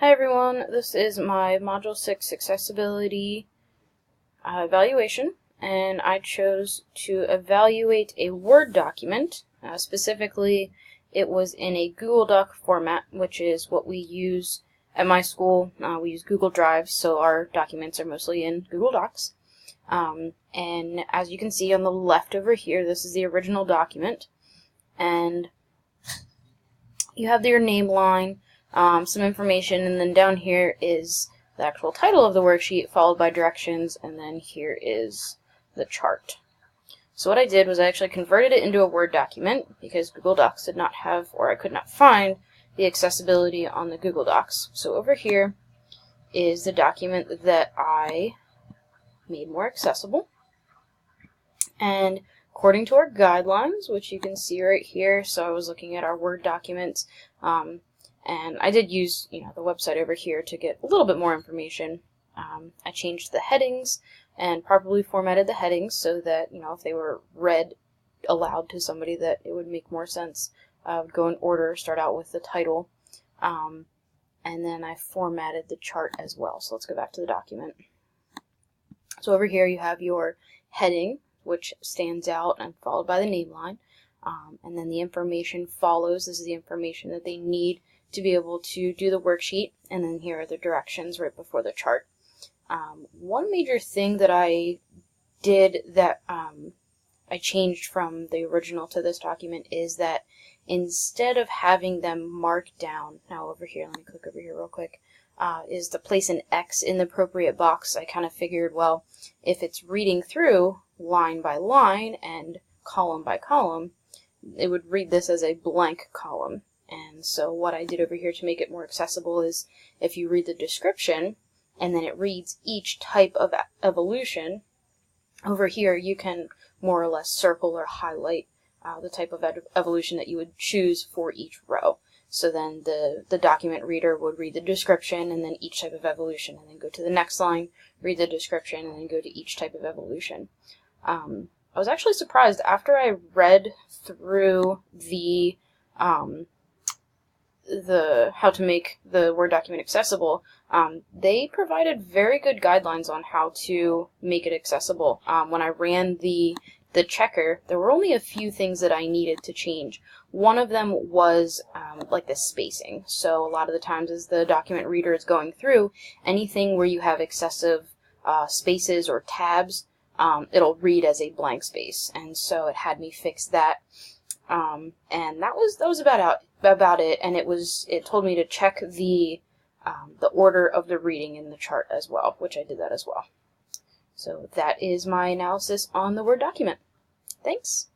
Hi everyone, this is my Module 6 Accessibility evaluation, and I chose to evaluate a Word document. Specifically, it was in a Google Doc format, which is what we use at my school. We use Google Drive, so our documents are mostly in Google Docs. And as you can see on the left over here, this is the original document, and you have your name line, some information, and then down here is the actual title of the worksheet followed by directions, and then here is the chart. So what I did was I actually converted it into a Word document because Google Docs did not have, or I could not find, the accessibility on the Google Docs. So over here is the document that I made more accessible, and according to our guidelines, which you can see right here, so I was looking at our Word documents, and I did use, the website over here to get a little bit more information. I changed the headings and properly formatted the headings so that, if they were read aloud to somebody, that it would make more sense. I would go in order, start out with the title, and then I formatted the chart as well. So let's go back to the document. So over here you have your heading, which stands out and followed by the name line, and then the information follows. This is the information that they need to be able to do the worksheet, and then here are the directions right before the chart. One major thing that I did that I changed from the original to this document is that instead of having them marked down, now over here, let me click over here real quick, is to place an X in the appropriate box. I kind of figured, well, if it's reading through line by line and column by column, it would read this as a blank column. And so what I did over here to make it more accessible is if you read the description and then it reads each type of evolution, over here you can more or less circle or highlight the type of evolution that you would choose for each row. So then the document reader would read the description and then each type of evolution, and then go to the next line, read the description, and then go to each type of evolution. I was actually surprised after I read through the how to make the Word document accessible. They provided very good guidelines on how to make it accessible. When I ran the checker, there were only a few things that I needed to change. One of them was like the spacing. So a lot of the times as the document reader is going through, anything where you have excessive spaces or tabs, it'll read as a blank space. And so it had me fix that. And that was about it, and it told me to check the order of the reading in the chart as well, which I did that as well. So that is my analysis on the Word document. Thanks.